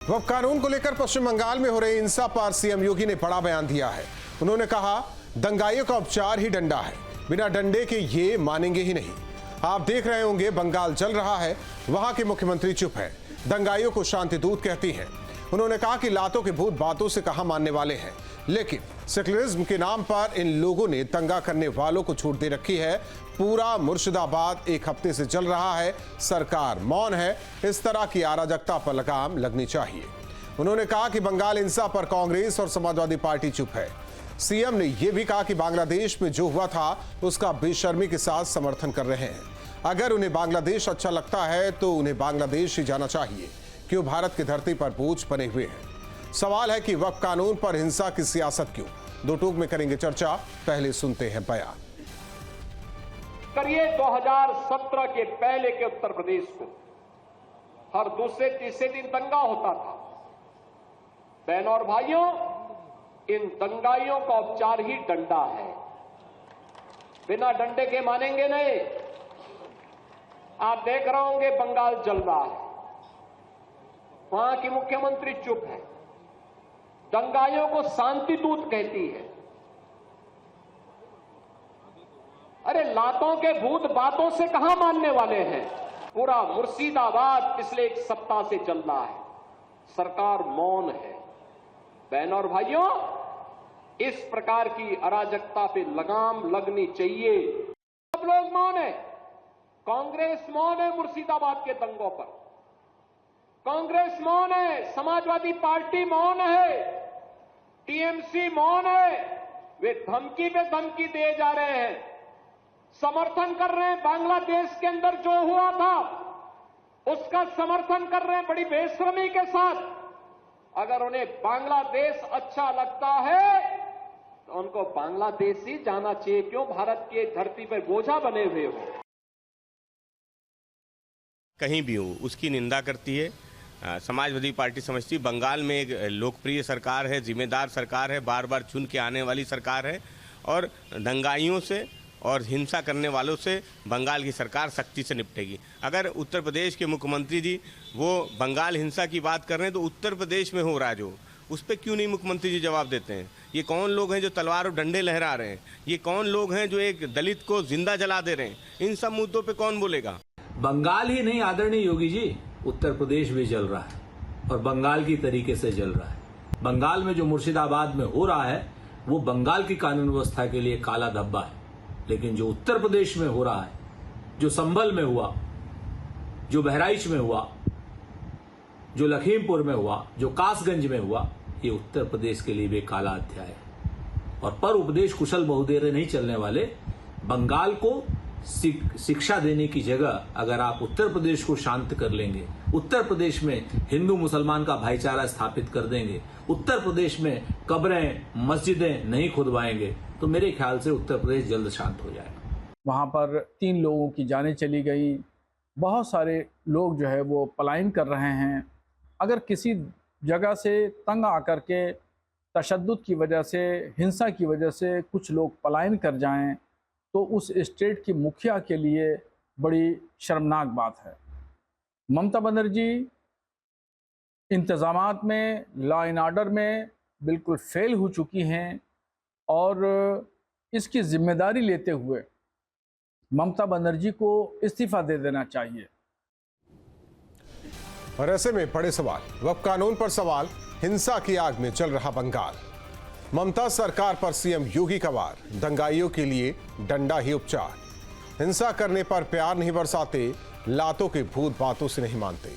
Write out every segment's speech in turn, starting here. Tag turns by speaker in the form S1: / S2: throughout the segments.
S1: वक्फ कानून को लेकर पश्चिम बंगाल में हो रही हिंसा पर सीएम योगी ने बड़ा बयान दिया है। उन्होंने कहा, दंगाइयों का उपचार ही डंडा है, बिना डंडे के ये मानेंगे ही नहीं। आप देख रहे होंगे बंगाल जल रहा है, वहां के मुख्यमंत्री चुप है, दंगाइयों को शांति दूत कहती हैं। उन्होंने कहा कि लातों के भूत बातों से कहां मानने वाले हैं, लेकिन सेक्युलरिज्म के नाम पर इन लोगों ने दंगा करने वालों को छूट दे रखी है। पूरा मुर्शिदाबाद एक हफ्ते से जल रहा है, सरकार मौन है। इस तरह की अराजकता पर लगाम लगनी चाहिए। उन्होंने कहा कि बंगाल हिंसा पर कांग्रेस और समाजवादी पार्टी चुप है। सीएम ने यह भी कहा कि बांग्लादेश में जो हुआ था उसका बेशर्मी के साथ समर्थन कर रहे हैं। अगर उन्हें बांग्लादेश अच्छा लगता है तो उन्हें बांग्लादेश ही जाना चाहिए, क्यों भारत की धरती पर बोझ बने हुए हैं। सवाल है कि वक्फ कानून पर हिंसा की सियासत क्यों। दो टूक में करेंगे चर्चा, पहले सुनते हैं बयान।
S2: करिए 2017 के पहले के उत्तर प्रदेश को हर दूसरे तीसरे दिन दंगा होता था। बहनों और भाइयों, इन दंगाइयों का उपचार ही डंडा है, बिना डंडे के मानेंगे नहीं। आप देख रहे होंगे बंगाल जल रहा है, वहां की मुख्यमंत्री चुप है, दंगाइयों को शांति दूत कहती है। अरे लातों के भूत बातों से कहां मानने वाले हैं। पूरा मुर्शिदाबाद पिछले एक सप्ताह से चल रहा है, सरकार मौन है। बहनों और भाइयों, इस प्रकार की अराजकता पे लगाम लगनी चाहिए। सब लोग मौन है, कांग्रेस मौन है मुर्शिदाबाद के दंगों पर, कांग्रेस मौन है, समाजवादी पार्टी मौन है, टीएमसी मौन है। वे धमकी पे धमकी दे जा रहे हैं, समर्थन कर रहे हैं। बांग्लादेश के अंदर जो हुआ था उसका समर्थन कर रहे हैं बड़ी बेशर्मी के साथ। अगर उन्हें बांग्लादेश अच्छा लगता है तो उनको बांग्लादेश ही जाना चाहिए, क्यों भारत की धरती पर बोझा बने हुए हो।
S3: कहीं भी हो उसकी निंदा करती है। समाजवादी पार्टी समझती बंगाल में एक लोकप्रिय सरकार है, जिम्मेदार सरकार है, बार बार चुन के आने वाली सरकार है और दंगाइयों से और हिंसा करने वालों से बंगाल की सरकार सख्ती से निपटेगी। अगर उत्तर प्रदेश के मुख्यमंत्री जी वो बंगाल हिंसा की बात कर रहे हैं तो उत्तर प्रदेश में हो रहा जो, उस पर क्यों नहीं मुख्यमंत्री जी जवाब देते हैं। ये कौन लोग हैं जो तलवार और डंडे लहरा रहे हैं, ये कौन लोग हैं जो एक दलित को जिंदा जला दे रहे हैं। इन सब मुद्दों पर कौन बोलेगा।
S4: बंगाल ही नहीं आदरणीय योगी जी, उत्तर प्रदेश भी जल रहा है और बंगाल की तरीके से जल रहा है। बंगाल में जो मुर्शिदाबाद में हो रहा है वो बंगाल की कानून व्यवस्था के लिए काला धब्बा है, लेकिन जो उत्तर प्रदेश में हो रहा है, जो संभल में हुआ, जो बहराइच में हुआ, जो लखीमपुर में हुआ, जो कासगंज में हुआ, ये उत्तर प्रदेश के लिए भी काला अध्याय है। और पर उपदेश कुशल बहुदेरे नहीं चलने वाले। बंगाल को शिक्षा देने की जगह अगर आप उत्तर प्रदेश को शांत कर लेंगे, उत्तर प्रदेश में हिंदू मुसलमान का भाईचारा स्थापित कर देंगे, उत्तर प्रदेश में कब्रें मस्जिदें नहीं खुदवाएंगे, तो मेरे ख्याल से उत्तर प्रदेश जल्द शांत हो जाएगा।
S5: वहाँ पर 3 लोगों की जानें चली गई, बहुत सारे लोग जो है वो पलायन कर रहे हैं। अगर किसी जगह से तंग आकर के तशद्दुद की वजह से, हिंसा की वजह से कुछ लोग पलायन कर जाएं तो उस स्टेट की मुखिया के लिए बड़ी शर्मनाक बात है। ममता बनर्जी इंतज़ामात में, लॉ एंड ऑर्डर में बिल्कुल फेल हो चुकी हैं और इसकी जिम्मेदारी लेते हुए ममता बनर्जी को इस्तीफा दे देना चाहिए।
S1: और ऐसे में बड़े सवाल, वक्फ कानून पर सवाल, हिंसा की आग में जल रहा बंगाल। ममता सरकार पर सीएम योगी का वार, दंगाइयों के लिए डंडा ही उपचार। हिंसा करने पर प्यार नहीं बरसाते, लातों के भूत बातों से नहीं मानते।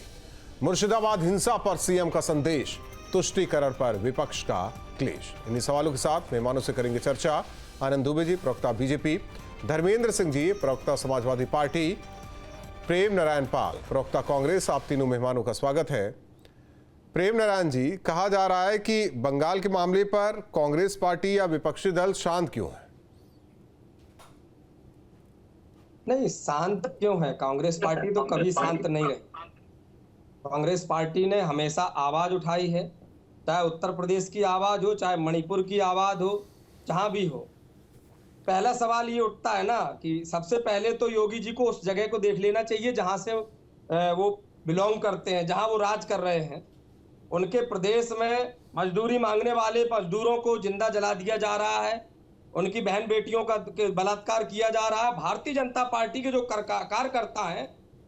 S1: मुर्शिदाबाद हिंसा पर सीएम का संदेश, तुष्टीकरण पर विपक्ष का क्लेश। इन्हीं सवालों के साथ मेहमानों से करेंगे चर्चा। आनंद दुबे जी, प्रवक्ता बीजेपी, धर्मेंद्र सिंह जी, प्रवक्ता समाजवादी पार्टी, प्रेम नारायण पाल, प्रवक्ता कांग्रेस। आप तीनों मेहमानों का स्वागत है। प्रेम नारायण जी, कहा जा रहा है कि बंगाल के मामले पर कांग्रेस पार्टी या विपक्षी दल शांत क्यों है?
S6: नहीं, शांत क्यों है? कांग्रेस पार्टी तो कभी शांत नहीं रही। कांग्रेस पार्टी ने हमेशा आवाज उठाई है, चाहे उत्तर प्रदेश की आवाज हो, चाहे मणिपुर की आवाज हो, जहां भी हो। पहला सवाल ये उठता है ना कि सबसे पहले तो योगी जी को उस जगह को देख लेना चाहिए जहां से वो बिलोंग करते हैं, जहां वो राज कर रहे हैं। उनके प्रदेश में मजदूरी मांगने वाले मजदूरों को जिंदा जला दिया जा रहा है, उनकी बहन बेटियों का बलात्कार किया जा रहा है। भारतीय जनता पार्टी के जो कार्यकर्ता हैं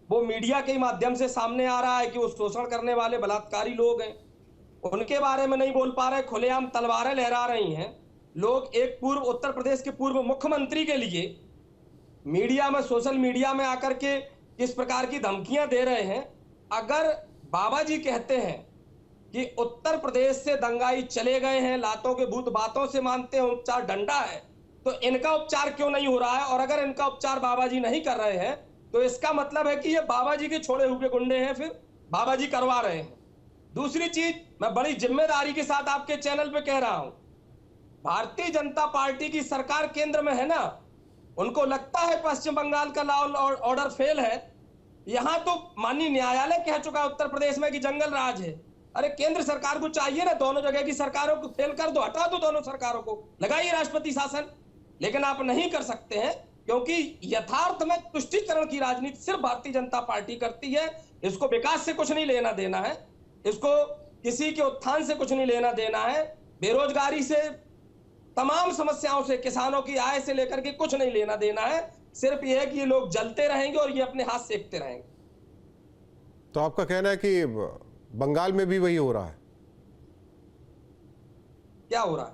S6: वो मीडिया के माध्यम से सामने आ रहा है कि वो शोषण करने वाले बलात्कारी लोग हैं, उनके बारे में नहीं बोल पा रहे, खुलेआम तलवारें लहरा रही हैं लोग। एक उत्तर प्रदेश के पूर्व मुख्यमंत्री के लिए मीडिया में, सोशल मीडिया में आकर के किस प्रकार की धमकियां दे रहे हैं। अगर बाबा जी कहते हैं कि उत्तर प्रदेश से दंगाई चले गए हैं, लातों के भूत बातों से मानते हैं, उपचार डंडा है, तो इनका उपचार क्यों नहीं हो रहा है? और अगर इनका उपचार बाबा जी नहीं कर रहे हैं तो इसका मतलब है कि ये बाबा जी के छोड़े हुए गुंडे हैं, फिर बाबा जी करवा रहे हैं। दूसरी चीज, मैं बड़ी जिम्मेदारी के साथ आपके चैनल पे कह रहा हूं, भारतीय जनता पार्टी की सरकार केंद्र में है ना, उनको लगता है पश्चिम बंगाल का लॉ ऑर्डर फेल है। यहां तो माननीय न्यायालय कह चुका है उत्तर प्रदेश में कि जंगल राज है। अरे केंद्र सरकार को चाहिए ना, दोनों जगह की सरकारों को फेल कर दो, हटा दो दोनों सरकारों को, लगाइए राष्ट्रपति शासन। लेकिन आप नहीं कर सकते हैं क्योंकि यथार्थ में तुष्टीकरण की राजनीति सिर्फ भारतीय जनता पार्टी करती है। इसको विकास से कुछ नहीं लेना देना है, इसको किसी के उत्थान से कुछ नहीं लेना देना है, बेरोजगारी से, तमाम समस्याओं से, किसानों की आय से लेकर के कुछ नहीं लेना देना है। सिर्फ ये है कि ये लोग जलते रहेंगे और ये अपने हाथ सेकते रहेंगे।
S1: तो आपका कहना है कि बंगाल में भी वही हो रहा है?
S6: क्या हो रहा है?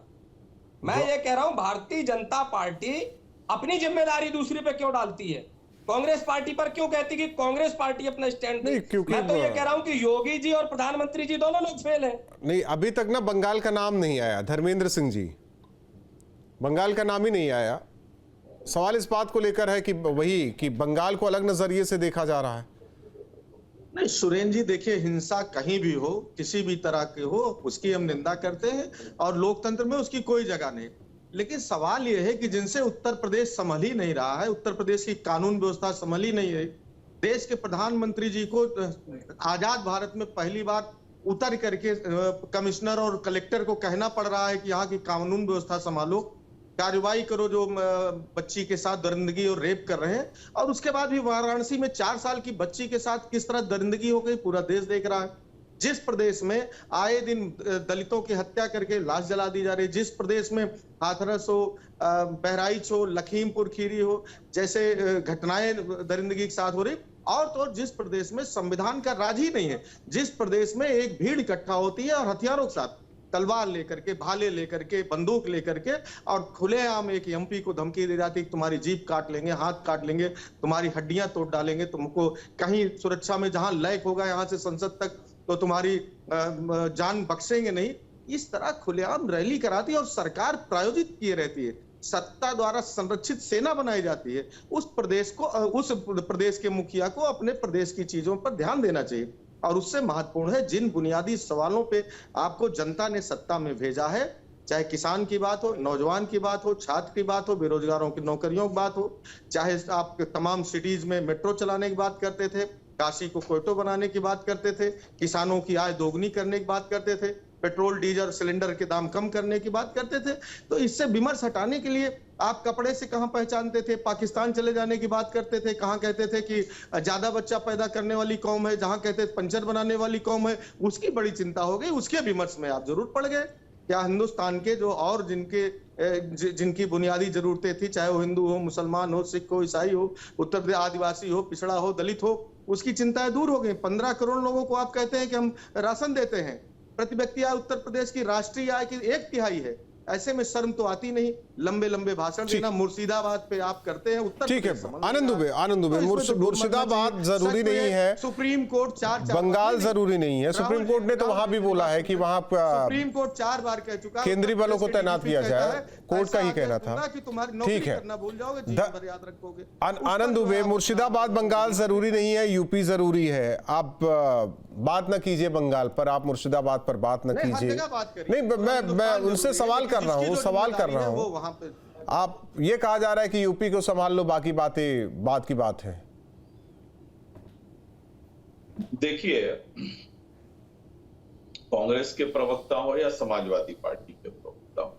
S6: मैं ये कह रहा हूं, भारतीय जनता पार्टी अपनी जिम्मेदारी दूसरे पे क्यों डालती है? कांग्रेस पार्टी पर क्यों कहती कि कांग्रेस पार्टी अपना स्टैंड नहीं, क्योंकि मैं तो ये कह रहा हूं कि योगी जी और प्रधानमंत्री जी दोनों लोग फेल हैं।
S1: नहीं, अभी तक ना बंगाल का नाम नहीं आया। धर्मेंद्र सिंह जी, बंगाल का नाम ही नहीं आया। सवाल इस बात को लेकर है कि वही कि बंगाल को अलग नजरिए से देखा जा रहा है।
S7: नहीं सुरेंद्र जी, देखिए, हिंसा कहीं भी हो, किसी भी तरह की हो, उसकी हम निंदा करते हैं और लोकतंत्र में उसकी कोई जगह नहीं। लेकिन सवाल यह है कि जिनसे उत्तर प्रदेश संभल ही नहीं रहा है, उत्तर प्रदेश की कानून व्यवस्था संभल ही नहीं है। देश के प्रधानमंत्री जी को आजाद भारत में पहली बार उतर करके कमिश्नर और कलेक्टर को कहना पड़ रहा है कि यहाँ की कानून व्यवस्था संभालो, कार्रवाई करो जो बच्ची के साथ दरिंदगी और रेप कर रहे हैं। और उसके बाद भी वाराणसी में 4 साल की बच्ची के साथ किस तरह दरिंदगी हो गई पूरा देश देख रहा है। जिस प्रदेश में आए दिन दलितों की हत्या करके लाश जला दी जा रही है, जिस प्रदेश में हाथरस हो, बहराइच हो, लखीमपुर खीरी हो जैसे घटनाएं दरिंदगी के साथ हो रही, और तो जिस प्रदेश में संविधान का राज ही नहीं है, जिस प्रदेश में एक भीड़ इकट्ठा होती है और हथियारों के साथ, तलवार लेकर के, भाले लेकर के, बंदूक लेकर के, और खुलेआम एक एमपी को धमकी दी जाती है कि तुम्हारी जीभ काट लेंगे, हाथ काट लेंगे, तुम्हारी हड्डियां तोड़ डालेंगे, तुमको कहीं सुरक्षा में जहां लैक होगा यहां से संसद तक तो तुम्हारी जान बख्शेंगे नहीं। इस तरह खुलेआम रैली कराती है और सरकार प्रायोजित किए रहती है, सत्ता द्वारा संरक्षित सेना बनाई जाती है। उस प्रदेश के मुखिया को अपने प्रदेश की चीजों पर ध्यान देना चाहिए। और उससे महत्वपूर्ण है, जिन बुनियादी सवालों पे आपको जनता ने सत्ता में भेजा है, चाहे किसान की बात हो, नौजवान की बात हो, छात्र की बात हो, बेरोजगारों की नौकरियों की बात हो, चाहे आप तमाम सिटीज में मेट्रो चलाने की बात करते थे, काशी को कोयटो बनाने की बात करते थे, किसानों की आय दोगुनी करने की बात करते थे, पेट्रोल डीजल सिलेंडर के दाम कम करने की बात करते थे। तो इससे विमर्श हटाने के लिए आप कपड़े से कहां पहचानते थे, पाकिस्तान चले जाने की बात करते थे, कहां कहते थे कि ज्यादा बच्चा पैदा करने वाली कौम है, जहां कहते थे पंचर बनाने वाली कौम है, उसकी बड़ी चिंता हो गई, उसके विमर्श में आप जरूर पड़ गए। क्या हिंदुस्तान के जो और जिनकी बुनियादी जरूरतें थी, चाहे वो हिंदू हो, मुसलमान हो, सिख हो, ईसाई हो, उत्तर प्रदेश आदिवासी हो, पिछड़ा हो, दलित हो, उसकी चिंताएं दूर हो गई। 15 करोड़ लोगों को आप कहते हैं कि हम राशन देते हैं, प्रति व्यक्ति आय उत्तर प्रदेश की राष्ट्रीय आय की 1/3 है। ऐसे में शर्म तो आती नहीं, लंबे लंबे भाषण देना मुर्शिदाबाद पे आप करते हैं। उत्तर
S1: ठीक है, आनंद दुबे, मुर्शिदाबाद जरूरी नहीं है,
S7: सुप्रीम कोर्ट 4
S1: बंगाल जरूरी नहीं है। सुप्रीम कोर्ट ने तो वहां भी बोला है कि वहां
S7: सुप्रीम कोर्ट 4 बार कह चुका,
S1: केंद्रीय बलों को तैनात किया जाए, कोर्ट का ही कहना था। ठीक है,
S7: भूल जाओगे, जीवन भर याद रखोगे।
S1: आनंद दुबे, मुर्शिदाबाद बंगाल जरूरी नहीं है, यूपी जरूरी है। आप बात ना कीजिए बंगाल पर, आप मुर्शिदाबाद पर बात ना कीजिए। नहीं, मैं उनसे सवाल कर रहा हूँ। आप ये कहा जा रहा है कि यूपी को संभाल लो, बाकी बातें बात की बात है।
S8: देखिए, कांग्रेस के प्रवक्ता हो या समाजवादी पार्टी के प्रवक्ता हो,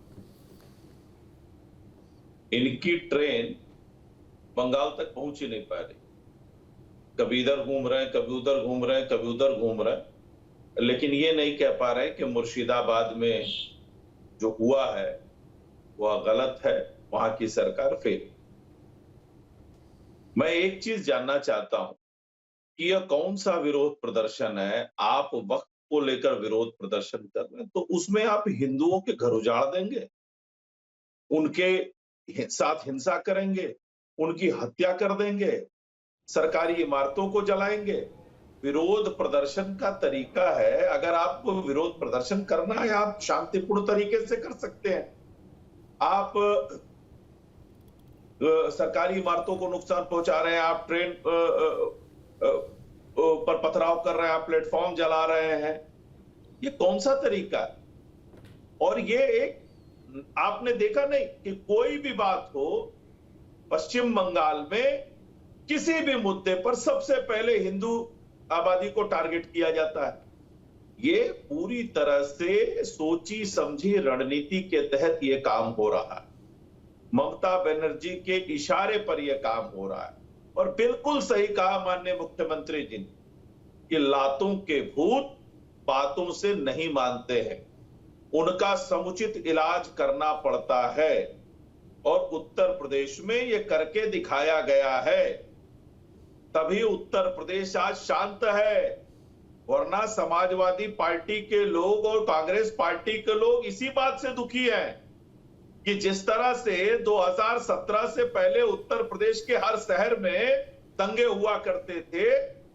S8: इनकी ट्रेन बंगाल तक पहुंच ही नहीं पा रही। कभी इधर घूम रहे हैं, कभी उधर घूम रहे हैं, कभी उधर घूम रहे हैं। लेकिन ये नहीं कह पा रहे कि मुर्शिदाबाद में जो हुआ है वह गलत है, वहां की सरकार फेल। मैं एक चीज जानना चाहता हूं कि यह कौन सा विरोध प्रदर्शन है। आप वक्त को लेकर विरोध प्रदर्शन कर रहे हैं तो उसमें आप हिंदुओं के घर उजाड़ देंगे, उनके साथ हिंसा करेंगे, उनकी हत्या कर देंगे, सरकारी इमारतों को जलाएंगे। विरोध प्रदर्शन का तरीका है, अगर आपको विरोध प्रदर्शन करना है आप शांतिपूर्ण तरीके से कर सकते हैं। आप सरकारी इमारतों को नुकसान पहुंचा रहे हैं, आप ट्रेन पर पथराव कर रहे हैं, आप प्लेटफॉर्म जला रहे हैं, ये कौन सा तरीका है? और ये एक आपने देखा नहीं कि कोई भी बात हो, पश्चिम बंगाल में किसी भी मुद्दे पर सबसे पहले हिंदू आबादी को टारगेट किया जाता है। ये पूरी तरह से सोची समझी रणनीति के तहत ये काम हो रहा है। ममता बनर्जी के इशारे पर यह काम हो रहा है। और बिल्कुल सही कहा माननीय मुख्यमंत्री जी ने कि लातों के भूत बातों से नहीं मानते हैं, उनका समुचित इलाज करना पड़ता है। और उत्तर प्रदेश में यह करके दिखाया गया है, तभी उत्तर प्रदेश आज शांत है। वरना समाजवादी पार्टी के लोग और कांग्रेस पार्टी के लोग इसी बात से दुखी हैं कि जिस तरह से 2017 से पहले उत्तर प्रदेश के हर शहर में दंगे हुआ करते थे,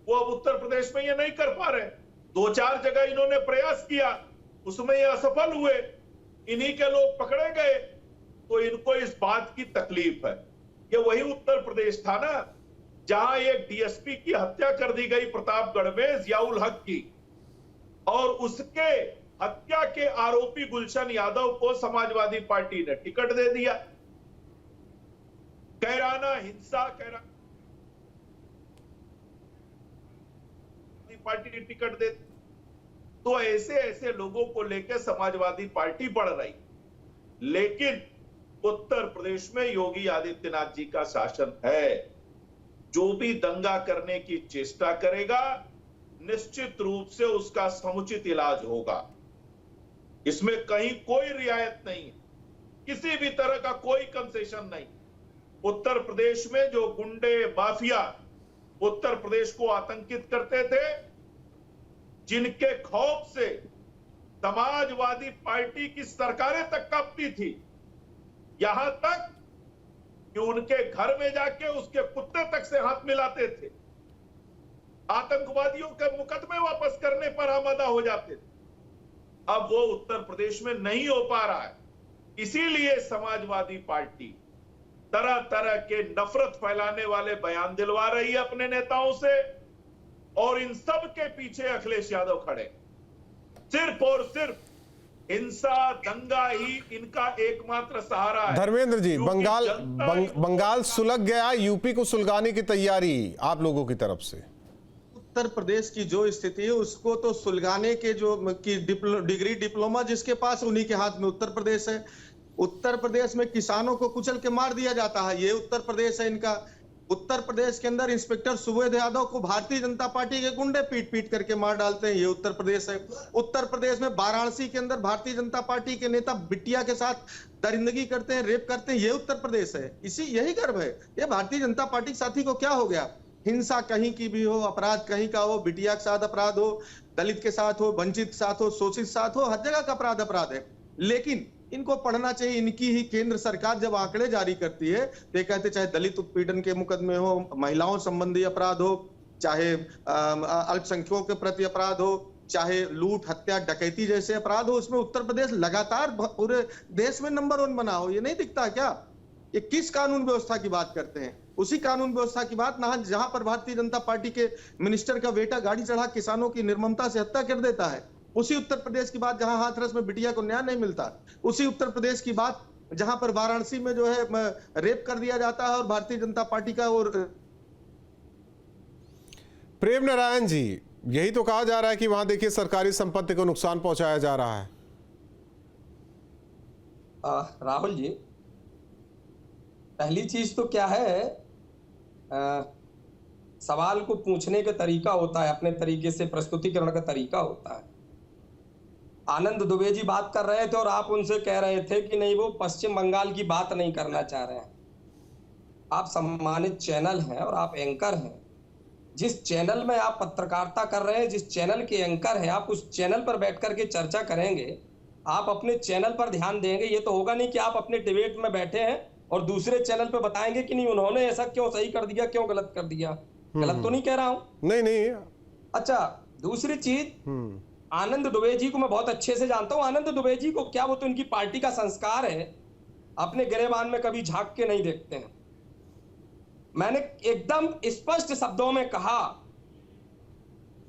S8: वो अब उत्तर प्रदेश में ये नहीं कर पा रहे। 2-4 जगह इन्होंने प्रयास किया, उसमें ये असफल हुए, इन्हीं के लोग पकड़े गए, तो इनको इस बात की तकलीफ है। ये वही उत्तर प्रदेश था ना जहां एक डीएसपी की हत्या कर दी गई प्रतापगढ़ में, जियाउल हक की, और उसके हत्या के आरोपी गुलशन यादव को समाजवादी पार्टी ने टिकट दे दिया। कैराना हिंसा, कैराना पार्टी ने टिकट दे, तो ऐसे ऐसे लोगों को लेकर समाजवादी पार्टी बढ़ रही। लेकिन उत्तर प्रदेश में योगी आदित्यनाथ जी का शासन है। जो भी दंगा करने की चेष्टा करेगा, निश्चित रूप से उसका समुचित इलाज होगा। इसमें कहीं कोई रियायत नहीं है, किसी भी तरह का कोई कंसेशन नहीं। उत्तर प्रदेश में जो गुंडे माफिया उत्तर प्रदेश को आतंकित करते थे, जिनके खौफ से समाजवादी पार्टी की सरकारें तक कांपती थी, यहां तक कि उनके घर में जाके उसके कुत्ते तक से हाथ मिलाते थे, आतंकवादियों के मुकदमे वापस करने पर आमादा हो जाते थे। अब वो उत्तर प्रदेश में नहीं हो पा रहा है। इसीलिए समाजवादी पार्टी तरह तरह के नफरत फैलाने वाले बयान दिलवा रही है अपने नेताओं से, और इन सब के पीछे अखिलेश यादव खड़े। सिर्फ और सिर्फ हिंसा, दंगा ही इनका एकमात्र सहारा है।
S1: धर्मेंद्र जी, बंगाल सुलग गया, यूपी को सुलगाने की तैयारी आप लोगों की तरफ से।
S7: उत्तर प्रदेश की जो स्थिति है उसको तो सुलगाने के जो की डिग्री डिप्लोमा जिसके पास, उन्हीं के हाथ में उत्तर प्रदेश है। उत्तर प्रदेश में किसानों को कुचल के मार दिया जाता है, ये उत्तर प्रदेश है इनका। उत्तर प्रदेश के अंदर इंस्पेक्टर सुबोध यादव को भारतीय जनता पार्टी के गुंडे पीट पीट करके मार डालते हैं, ये उत्तर प्रदेश है। उत्तर प्रदेश में वाराणसी के अंदर भारतीय जनता पार्टी के नेता बिटिया के साथ दरिंदगी करते हैं, रेप करते हैं, ये उत्तर प्रदेश है। यही गर्व है। ये भारतीय जनता पार्टी के साथी को क्या हो गया? हिंसा कहीं की भी हो, अपराध कहीं का हो, बिटिया के साथ अपराध हो, दलित के साथ हो, वंचित के साथ हो, शोषित साथ हो, हर जगह का अपराध है। लेकिन इनको पढ़ना चाहिए, इनकी ही केंद्र सरकार जब आंकड़े जारी करती है तो कहते चाहे दलित उत्पीड़न के मुकदमे हो, महिलाओं संबंधी अपराध हो, चाहे अल्पसंख्यकों के प्रति अपराध हो, चाहे लूट, हत्या, डकैती जैसे अपराध हो, उसमें उत्तर प्रदेश लगातार पूरे देश में नंबर 1 बना हो। ये नहीं दिखता क्या? ये किस कानून व्यवस्था की बात करते हैं? उसी कानून व्यवस्था की बात ना, जहां पर भारतीय जनता पार्टी के मिनिस्टर का बेटा गाड़ी चढ़ा किसानों की निर्ममता से हत्या कर देता है। उसी उत्तर प्रदेश की बात जहां हाथरस में बिटिया को न्याय नहीं मिलता। उसी उत्तर प्रदेश की बात जहां पर वाराणसी में जो है रेप कर दिया जाता है और भारतीय जनता पार्टी का। और
S1: प्रेम नारायण जी, यही तो कहा जा रहा है कि वहां देखिए सरकारी संपत्ति को नुकसान पहुंचाया जा रहा है।
S6: राहुल जी, पहली चीज तो क्या है, सवाल को पूछने का तरीका होता है, अपने तरीके से प्रस्तुतिकरण का तरीका होता है। आनंद दुबे जी बात कर रहे थे और आप उनसे कह रहे थे कि नहीं वो पश्चिम बंगाल की बात नहीं करना चाह रहे हैं। आप सम्मानित चैनल हैं और आप एंकर हैं। जिस चैनल में आप पत्रकारिता कर रहे हैं, जिस चैनल के एंकर हैं, आप उस चैनल पर बैठ करके चर्चा करेंगे, आप अपने चैनल पर ध्यान देंगे। ये तो होगा नहीं कि आप अपने डिबेट में बैठे हैं और दूसरे चैनल पे बताएंगे कि नहीं उन्होंने ऐसा क्यों सही कर दिया, क्यों गलत कर दिया। गलत तो नहीं कह रहा हूं?
S1: नहीं।
S6: अच्छा, दूसरी चीज, आनंद दुबे जी को मैं बहुत अच्छे से जानता हूं। आनंद दुबे जी को क्या, वो तो इनकी पार्टी का संस्कार है, अपने गिरेबान में कभी झांक के नहीं देखते हैं। मैंने एकदम स्पष्ट शब्दों में कहा,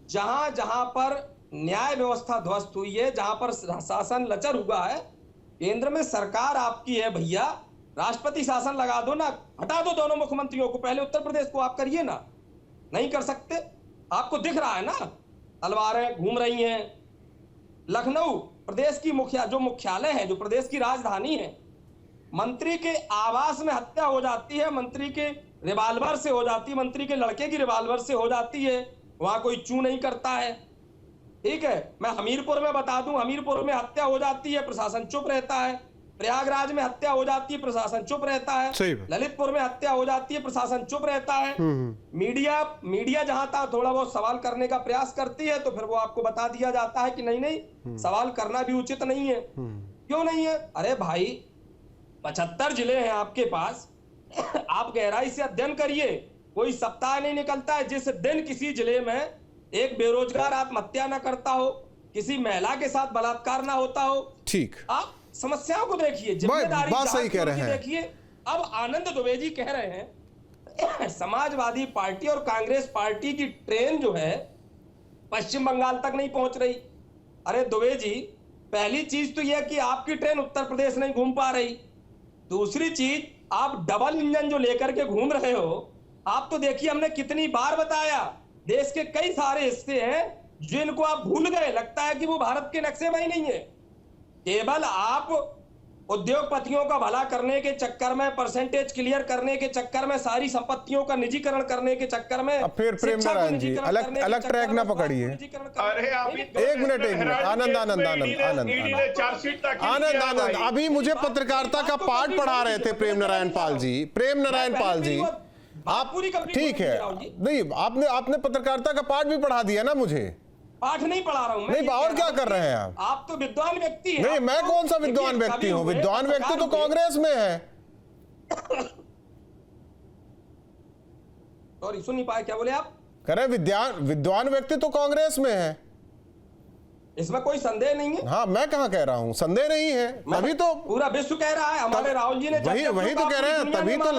S6: जहां जहां पर न्याय व्यवस्था ध्वस्त हुई है, जहां पर शासन लचर हुआ है, केंद्र में सरकार आपकी है भैया, राष्ट्रपति शासन लगा दो ना, हटा दो दोनों मुख्यमंत्रियों को। पहले उत्तर प्रदेश को आप करिए ना, नहीं कर सकते? आपको दिख रहा है ना, तलवारें घूम रही हैं। लखनऊ प्रदेश की जो मुख्यालय है, जो प्रदेश की राजधानी है, मंत्री के आवास में हत्या हो जाती है, मंत्री के रिवाल्वर से हो जाती है, मंत्री के लड़के की रिवाल्वर से हो जाती है, वहां कोई चू नहीं करता है। ठीक है, मैं हमीरपुर में बता दूं, हमीरपुर में हत्या हो जाती है, प्रशासन चुप रहता है। प्रयागराज में हत्या हो जाती है, प्रशासन चुप रहता है। ललितपुर में हत्या हो जाती है, प्रशासन चुप रहता है। मीडिया जहां तक थोड़ा बहुत सवाल करने का प्रयास करती है तो फिर वो आपको बता दिया जाता है कि नहीं सवाल करना भी उचित नहीं है। क्यों नहीं है? अरे भाई 75 जिले हैं आपके पास, आप गहराई से अध्ययन करिए। कोई सप्ताह नहीं निकलता है जिस दिन किसी जिले में एक बेरोजगार आत्महत्या ना करता हो, किसी महिला के साथ बलात्कार ना होता हो।
S1: ठीक,
S6: आप समस्याओं को देखिए, जिम्मेदारी
S1: बात सही कह रहे हैं।
S6: देखिए, अब आनंद दुबे जी कह रहे हैं समाजवादी पार्टी और कांग्रेस पार्टी की ट्रेन जो है पश्चिम बंगाल तक नहीं पहुंच रही। अरे दुबे जी, पहली चीज तो यह कि आपकी ट्रेन उत्तर प्रदेश नहीं घूम पा रही। दूसरी चीज, आप डबल इंजन जो लेकर के घूम रहे हो, आप तो देखिए हमने कितनी बार बताया, देश के कई सारे हिस्से हैं जिनको आप भूल गए। लगता है कि वो भारत के नक्शे में ही नहीं है। केवल आप उद्योगपतियों का भला करने के चक्कर में, परसेंटेज क्लियर करने के चक्कर में, सारी संपत्तियों का निजीकरण करने के चक्कर में,
S1: अब फिर प्रेम नारायण जी अलग ट्रैक ना पकड़िए।
S8: अरे अभी
S1: एक मिनट आनंद, अभी मुझे पत्रकारिता का पाठ पढ़ा रहे थे प्रेम नारायण पाल जी। आप ठीक है, नहीं आपने पत्रकारिता का पाठ भी पढ़ा दिया ना मुझे।
S6: पाठ नहीं पढ़ा रहा हूं मैं।
S1: नहीं, और क्या कर रहे हैं
S6: आप तो विद्वान व्यक्ति हैं।
S1: नहीं, मैं कौन सा विद्वान व्यक्ति हूं? विद्वान व्यक्ति तो कांग्रेस में है।
S6: सॉरी, सुन नहीं पाए, क्या बोले आप?
S1: कह रहे विद्वान व्यक्ति तो कांग्रेस में है,
S6: इसमें कोई संदेह नहीं है।
S1: हाँ, मैं कहाँ कह रहा हूँ संदेह नहीं है, तभी तो
S6: पूरा विश्व कह रहा है। हमारे राहुल जी ने
S1: वही तो कह रहे हैं, तभी तो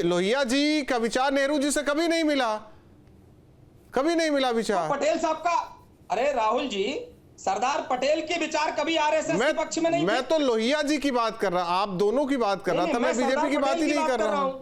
S1: लोहिया जी का विचार नेहरू जी से कभी नहीं मिला विचार।
S6: पटेल साहब का, अरे राहुल जी, सरदार पटेल के विचार कभी आरएसएस के पक्ष में नहीं।
S1: मैं तो लोहिया जी की बात कर रहा, आप दोनों की बात कर रहा था, मैं बीजेपी की बात ही नहीं कर रहा हूँ।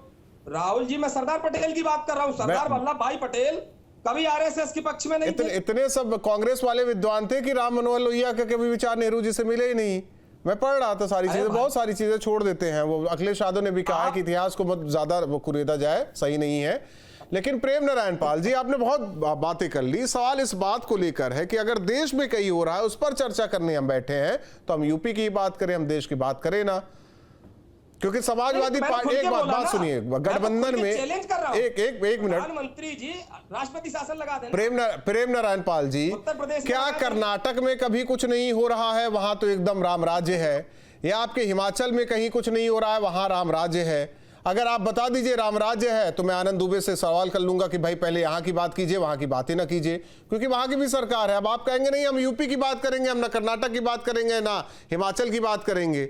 S6: राहुल जी, मैं सरदार पटेल की बात कर रहा हूँ। सरदार वल्लभ भाई पटेल कभी आरएसएस के पक्ष में नहीं थे।
S1: इतने सब कांग्रेस वाले विद्वान थे कि राम मनोहर लोहिया के कभी विचार नेहरू जी से मिले ही नहीं। मैं पढ़ रहा था सारी चीजें, बहुत सारी चीजें छोड़ देते हैं वो। अखिलेश यादव ने भी कहा है कि इतिहास को मत ज्यादा कुरेदा जाए, सही नहीं है। लेकिन प्रेम नारायण पाल जी, आपने बहुत बातें कर ली। सवाल इस बात को लेकर है कि अगर देश में कहीं हो रहा है उस पर चर्चा करने हम बैठे हैं, तो हम यूपी की बात करें, हम देश की बात करें ना। क्योंकि समाजवादी पार्टी, एक बात सुनिए, गठबंधन में एक मिनट,
S6: प्रधानमंत्री जी राष्ट्रपति शासन लगा देना।
S1: प्रेम नारायण पाल जी, क्या कर्नाटक में कभी कुछ नहीं हो रहा है, वहां तो एकदम राम राज्य है? या आपके हिमाचल में कहीं कुछ नहीं हो रहा है, वहां राम राज्य है? अगर आप बता दीजिए राम राज्य है तो मैं आनंद दुबे से सवाल कर लूंगा कि भाई पहले यहां की बात कीजिए, वहां की बातें ना कीजिए, क्योंकि वहां की भी सरकार है। अब आप कहेंगे नहीं हम यूपी की बात करेंगे, हम ना कर्नाटक की बात करेंगे, ना हिमाचल की बात करेंगे।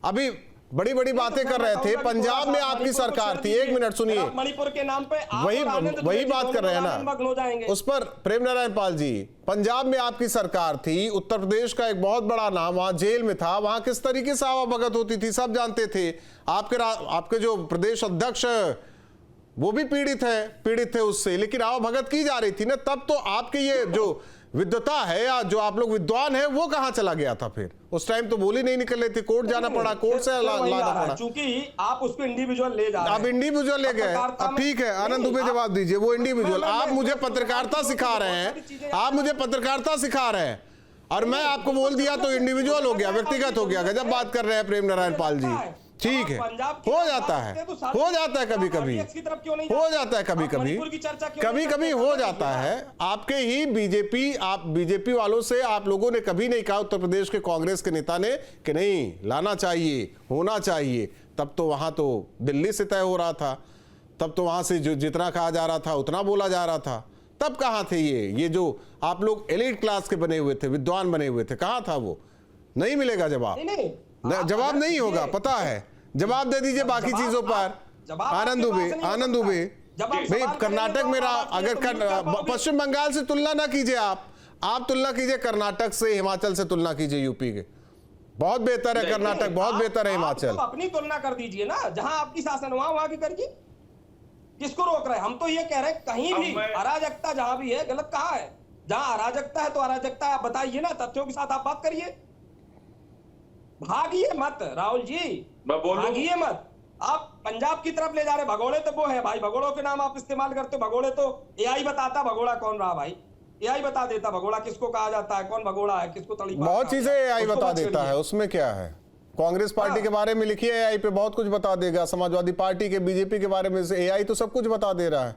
S1: अभी बड़ी बातें कर रहे थे, पंजाब में आपकी सरकार थी। एक मिनट सुनिए,
S6: मणिपुर के नाम पे
S1: वही बात कर रहे हैं ना उस पर। प्रेम नारायण पाल जी, पंजाब में आपकी सरकार थी, उत्तर प्रदेश का एक बहुत बड़ा नाम वहां जेल में था, वहां किस तरीके से आवाभगत होती थी सब जानते थे। आपके जो प्रदेश अध्यक्ष वो भी पीड़ित थे उससे, लेकिन आवाभगत की जा रही थी ना। तब तो आपके ये जो विद्वता है या जो आप लोग विद्वान है वो कहां चला गया था? फिर उस टाइम तो बोली नहीं निकल रही थी, कोर्ट जाना पड़ा, कोर्ट से लाना पड़ा,
S6: क्योंकि आप उसको इंडिविजुअल ले जा रहे हैं।
S1: आप इंडिविजुअल ले गए। अब ठीक है, आनंद दुबे जवाब दीजिए, वो इंडिविजुअल। आप मुझे पत्रकारिता सिखा रहे हैं, और मैं आपको बोल दिया तो इंडिविजुअल हो गया, व्यक्तिगत हो गया। गजब बात कर रहे हैं प्रेम नारायण पाल जी। ठीक है, हो जाता है कभी कभी, हो जाता है कभी कभी, कभी कभी हो जाता है। आपके ही बीजेपी वालों से आप लोगों ने कभी नहीं कहा, उत्तर प्रदेश के कांग्रेस के नेता ने, कि नहीं लाना चाहिए, होना चाहिए। तब तो वहां तो दिल्ली से तय हो रहा था, तब तो वहां से जो जितना कहा जा रहा था उतना बोला जा रहा था। तब कहां थे ये जो आप लोग एलिट क्लास के बने हुए थे, विद्वान बने हुए थे, कहां था वो? नहीं मिलेगा जवाब, जवाब नहीं होगा, पता है। जवाब दे दीजिए बाकी चीजों पर। आनंद दुबे भाई, कर्नाटक में अगर पश्चिम बंगाल से तुलना ना कीजिए, आप तुलना कीजिए कर्नाटक से, हिमाचल से तुलना कीजिए, यूपी के। बहुत बेहतर है कर्नाटक, बहुत बेहतर है हिमाचल।
S6: अपनी तुलना कर दीजिए ना, जहां आपकी शासन वहां की करिए। किसको रोक रहे हैं? हम तो ये कह रहे हैं कहीं भी अराजकता जहां भी है, गलत कहाँ है? जहां अराजकता है तो अराजकता आप बताइए ना, तथ्यों के साथ आप बात करिए। भागिए मत राहुल जी, भागिए मत। आप पंजाब की तरफ ले जा रहे, भगोड़े तो वो है भाई, भगोड़ों के नाम आप इस्तेमाल करते हो। भगोड़े तो एआई बताता भगोड़ा कौन रहा भाई, एआई बता देता भगोड़ा किसको कहा जाता है, कौन भगोड़ा है, किसको तली।
S1: बहुत चीजें एआई बता देता है, उसमें क्या है? कांग्रेस पार्टी के बारे में लिखिए, एआई पे बहुत कुछ बता देगा। समाजवादी पार्टी के, बीजेपी के बारे में एआई तो सब कुछ बता दे रहा है।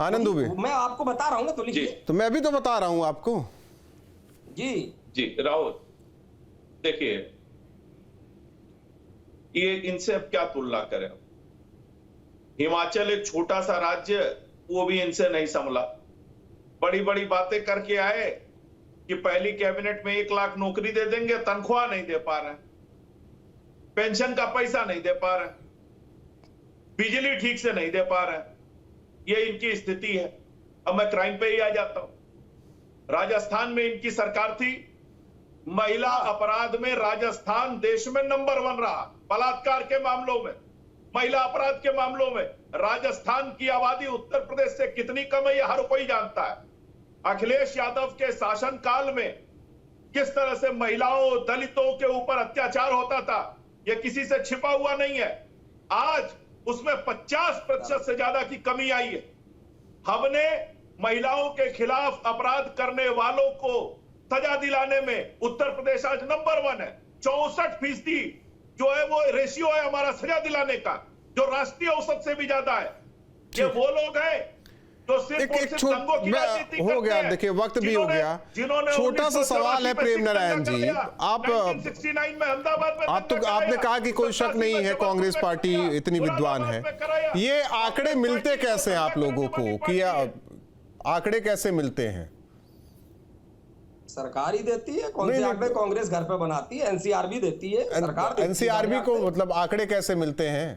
S1: आनंद दुबे,
S6: मैं आपको बता रहा हूँ ना, तो लिखिए।
S1: तो मैं भी तो बता रहा हूँ आपको
S8: जी राहुल, देखिए ये इनसे अब क्या तुलना करें। हिमाचल एक छोटा सा राज्य, वो भी इनसे नहीं संभला। बड़ी बड़ी बातें करके आए कि पहली कैबिनेट में 1 लाख नौकरी दे देंगे, तनख्वाह नहीं दे पा रहे, पेंशन का पैसा नहीं दे पा रहे, बिजली ठीक से नहीं दे पा रहे। ये इनकी स्थिति है। अब मैं क्राइम पे ही आ जाता हूं। राजस्थान में इनकी सरकार थी, महिला अपराध में राजस्थान देश में नंबर 1 रहा। बलात्कार के मामलों में, महिला अपराध के मामलों में राजस्थान की आबादी उत्तर प्रदेश से कितनी कम है, यह हर कोई जानता है। अखिलेश यादव के शासनकाल में किस तरह से महिलाओं, दलितों के ऊपर अत्याचार होता था, यह किसी से छिपा हुआ नहीं है। आज उसमें 50% से ज्यादा की कमी आई है। हमने महिलाओं के खिलाफ अपराध करने वालों को सजा दिलाने में उत्तर प्रदेश आज नंबर 1 है। 64% जो है वो रेशियो है हमारा सजा दिलाने का, जो राष्ट्रीय औसत से भी ज्यादा है। ये वो लोग हैं जो सिर्फ दंगों की राजनीति
S1: हो गया। देखिए वक्त भी हो गया। छोटा सा सवाल है प्रेम नारायण जी, आप
S8: 1969 में अहमदाबाद में
S1: आपने कहा कि कोई शक नहीं है कांग्रेस पार्टी इतनी विद्वान है। ये आंकड़े मिलते कैसे हैं आप लोगों को, कि आंकड़े कैसे मिलते हैं?
S6: सरकार ही देती है। कौन से आंकड़े कांग्रेस घर पे बनाती है? एनसीआर भी देती है, सरकार देती है।
S1: एनसीआरबी को मतलब आंकड़े कैसे मिलते हैं?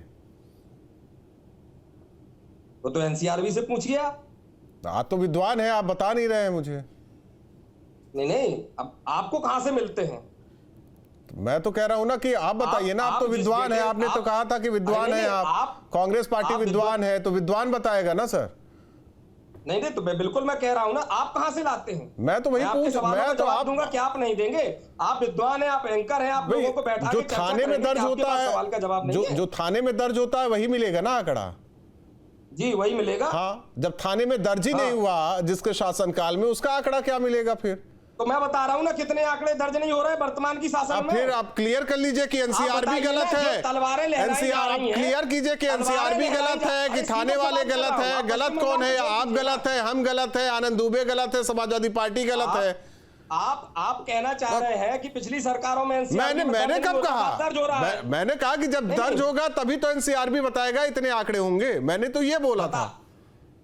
S6: वो तो एनसीआरबी से पूछिए
S1: आप तो विद्वान है, आप बता नहीं रहे हैं मुझे।
S6: नहीं, अब आपको कहां से मिलते हैं?
S1: मैं तो कह रहा हूं ना कि आप बताइए ना, आप तो विद्वान है, आपने तो कहा था कि विद्वान है आप, कांग्रेस पार्टी विद्वान है, तो विद्वान बताएगा ना सर।
S6: नहीं तो बिल्कुल मैं कह रहा हूं ना, आप कहां से लाते हैं?
S1: मैं तो वही पूछ, मैं तो आप
S6: दूंगा कि आप नहीं देंगे। आप विद्वान हैं, आप एंकर हैं, आप लोगों को बैठा
S1: जो थाने में दर्ज होता है,
S6: सवाल का जवाब नहीं है।
S1: जो थाने में दर्ज होता है वही मिलेगा ना आंकड़ा?
S6: जी वही मिलेगा।
S1: हाँ, जब थाने में दर्ज ही नहीं हुआ जिसके शासनकाल में, उसका आंकड़ा क्या मिलेगा फिर?
S6: तो मैं बता रहा हूं ना, कितने आंकड़े दर्ज नहीं हो रहे वर्तमान की शासन में।
S1: फिर आप क्लियर कर लीजिए कि एनसीआरबी गलत है। एनसीआर आप क्लियर कीजिए कि एनसीआरबी गलत है, कि थाने वाले गलत है। गलत कौन है? आप गलत है, हम गलत है, आनंद दुबे गलत है, समाजवादी पार्टी गलत है।
S6: आप कहना चाह रहे हैं कि पिछली सरकारों में
S1: मैंने कब कहा? मैंने कहा कि जब दर्ज होगा तभी तो एनसीआरबी बताएगा इतने आंकड़े होंगे, मैंने तो ये बोला था।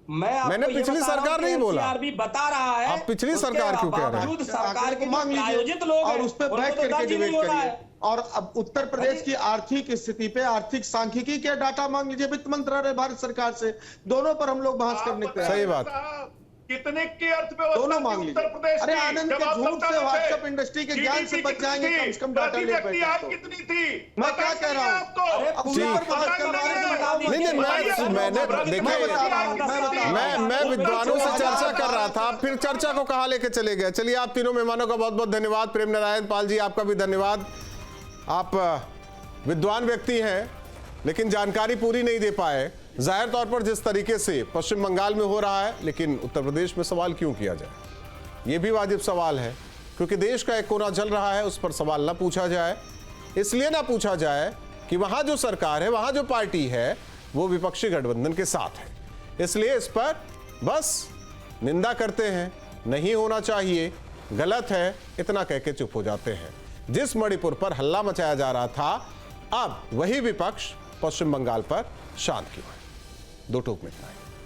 S1: मैंने पिछली सरकार नहीं बोला।
S6: एनसीआरबी बता रहा है।
S1: आप पिछली सरकार क्यों कह रहे हैं?
S6: सरकार के आयोजित लोग
S7: और उस पर बैठ करके डिबेट करिए। और अब उत्तर प्रदेश की आर्थिक स्थिति पे, आर्थिक सांख्यिकी के डाटा मांग लीजिए वित्त मंत्रालय भारत सरकार से। दोनों पर हम लोग बहस करने के।
S1: सही बात।
S8: कितने की अर्थव्यवस्था
S7: दोनों मांग लीजिए।
S8: उत्तर प्रदेश
S7: अरे आनंद के झूठ से व्हाट्सएप इंडस्ट्री के ज्ञान से बच जाएंगे, कम से कम डाटा ले बैठे तो।
S8: कितनी थी?
S7: मैं क्या कह रहा हूँ?
S1: मैं विद्वानों से चर्चा कर रहा था, फिर चर्चा को कहां लेके चले गए। चलिए, आप तीनों मेहमानों का बहुत बहुत धन्यवाद। प्रेम नारायण पाल जी, आपका भी धन्यवाद। आप विद्वान व्यक्ति हैं लेकिन जानकारी पूरी नहीं दे पाए। जाहिर तौर पर जिस तरीके से पश्चिम बंगाल में हो रहा है, लेकिन उत्तर प्रदेश में सवाल क्यों किया जाए, ये भी वाजिब सवाल है। क्योंकि देश का एक कोना जल रहा है, उस पर सवाल ना पूछा जाए। इसलिए ना पूछा जाए कि वहां जो सरकार है, वहां जो पार्टी है, वो विपक्षी गठबंधन के साथ है। इसलिए इस पर बस निंदा करते हैं, नहीं होना चाहिए, गलत है, इतना कह के चुप हो जाते हैं। जिस मणिपुर पर हल्ला मचाया जा रहा था, अब वही विपक्ष पश्चिम बंगाल पर शांत क्यों है? दो टूक में इतना ही।